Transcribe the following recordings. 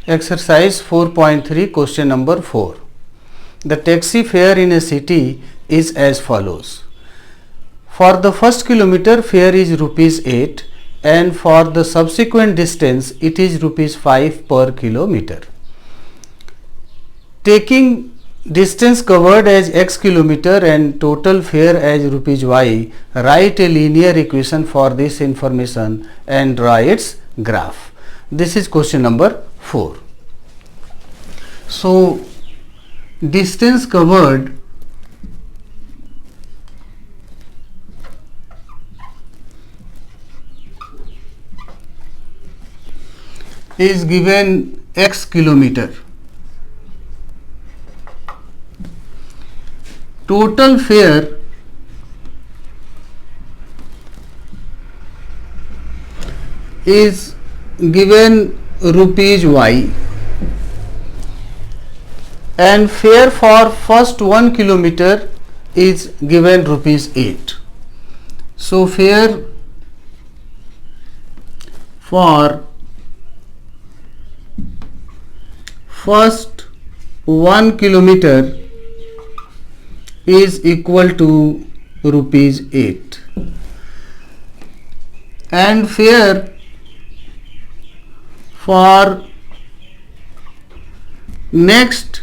Exercise 4.3 question number 4. The taxi fare in a city is as follows. For the first kilometer fare is rupees 8 and for the subsequent distance it is rupees 5 per kilometer. Taking distance covered as x kilometer and total fare as rupees y, write a linear equation for this information and draw its graph. This is question number 4. So, distance covered is given x kilometer. Total fare is given rupees y and fare for first 1 kilometer is given rupees 8. So fare for first 1 kilometer is equal to rupees 8 and fare for next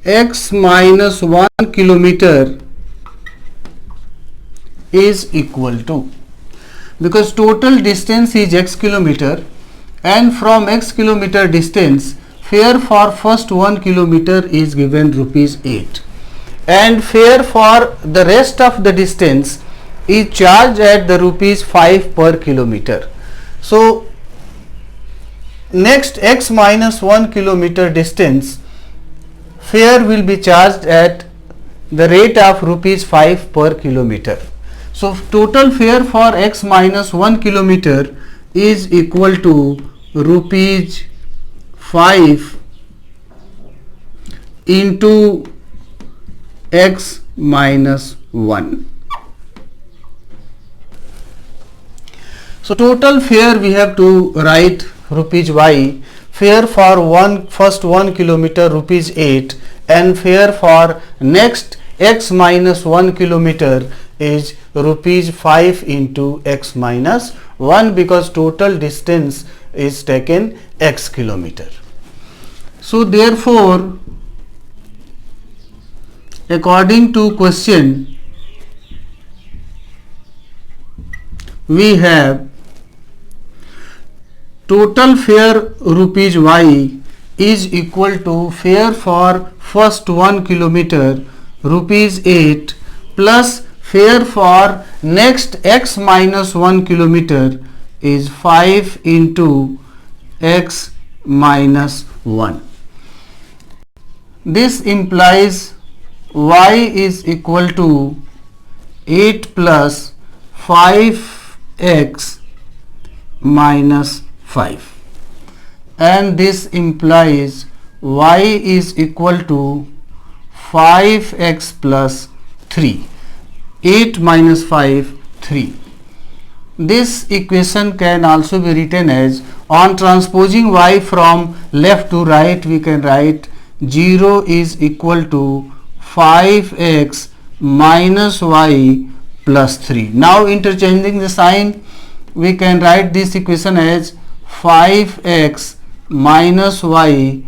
x minus 1 kilometer is equal to, because total distance is x kilometer and from x kilometer distance fare for first 1 kilometer is given rupees 8 and fare for the rest of the distance is charged at the rupees 5 per kilometer. So next x minus 1 kilometer distance fare will be charged at the rate of rupees 5 per kilometer. So total fare for x minus 1 kilometer is equal to rupees 5 into x minus 1. So total fare we have to write rupees y, fare for first 1 kilometer rupees 8 and fare for next x minus 1 kilometer is rupees 5 into x minus 1, because total distance is taken x kilometer. So therefore, according to question, we have total fare rupees y is equal to fare for first 1 kilometer rupees 8 plus fare for next x minus 1 kilometer is 5 into x minus 1. This implies y is equal to 8 plus 5x minus 5, and this implies y is equal to 5x plus 3. 8 minus 5, 3. This equation can also be written as, on transposing y from left to right, we can write 0 is equal to 5x minus y plus 3. Now interchanging the sign, we can write this equation as 5x minus y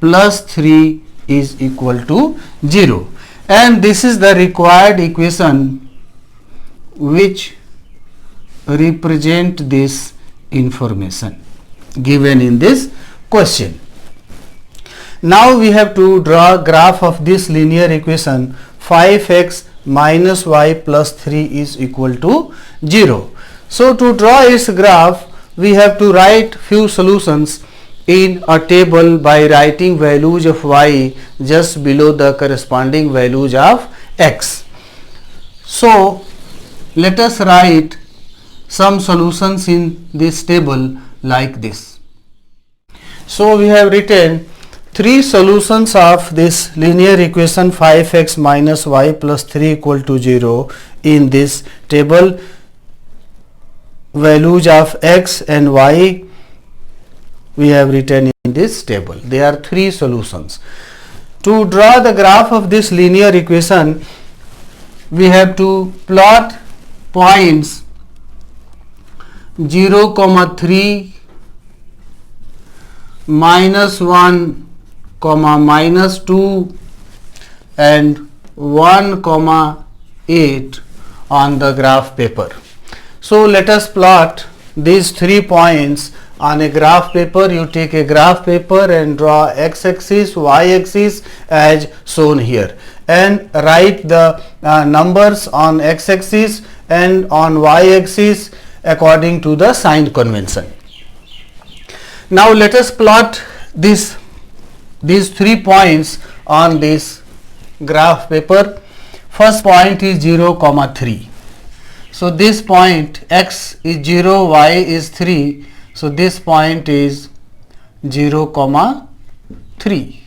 plus 3 is equal to 0, and this is the required equation which represent this information given in this question. Now we have to draw graph of this linear equation 5x minus y plus 3 is equal to 0. So to draw its graph, we have to write few solutions in a table by writing values of y just below the corresponding values of x. So let us write some solutions in this table like this. So we have written three solutions of this linear equation 5x minus y plus 3 equal to 0 in this table. Values of x and y we have written in this table. There are three solutions. To draw the graph of this linear equation, we have to plot points 0, 3, -1, -2 and 1, 8 on the graph paper. So let us plot these 3 points on a graph paper. You take a graph paper and draw x-axis, y-axis as shown here, and write the numbers on x-axis and on y-axis according to the signed convention. Now let us plot these 3 points on this graph paper. First point is 0, 3. So this point x is 0, y is 3. So this point is 0, 3.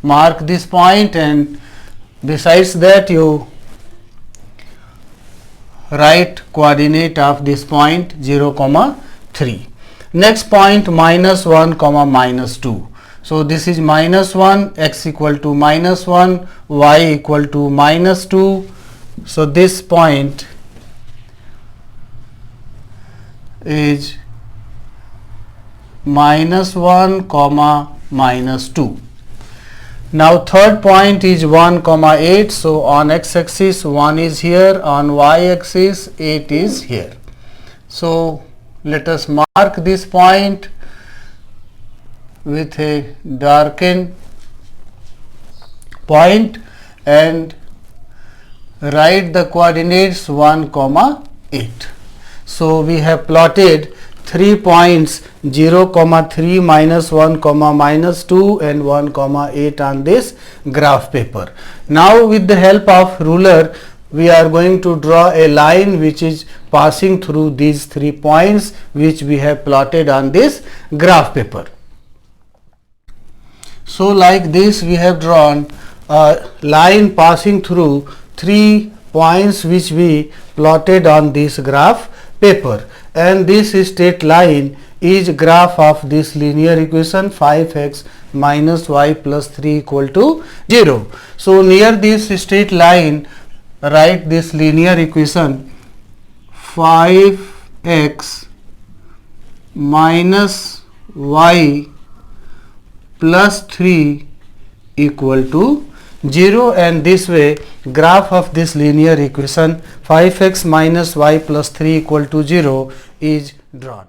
Mark this point, and besides that you write coordinate of this point 0, 3. Next point -1, -2. So this is -1, x equal to -1, y equal to -2. So this point is -1, -2. Now third point is 1, 8. So on x-axis 1 is here, on y-axis 8 is here. So let us mark this point with a darkened point and write the coordinates 1, 8. So we have plotted 3 points 0, 3, -1, -2 and 1, 8 on this graph paper. Now with the help of ruler we are going to draw a line which is passing through these 3 points which we have plotted on this graph paper. So like this we have drawn a line passing through 3 points which we plotted on this graph paper, and this straight line is graph of this linear equation 5x minus y plus 3 equal to 0. So near this straight line write this linear equation 5x minus y plus 3 equal to 0, and this way graph of this linear equation 5x minus y plus 3 equal to 0 is drawn.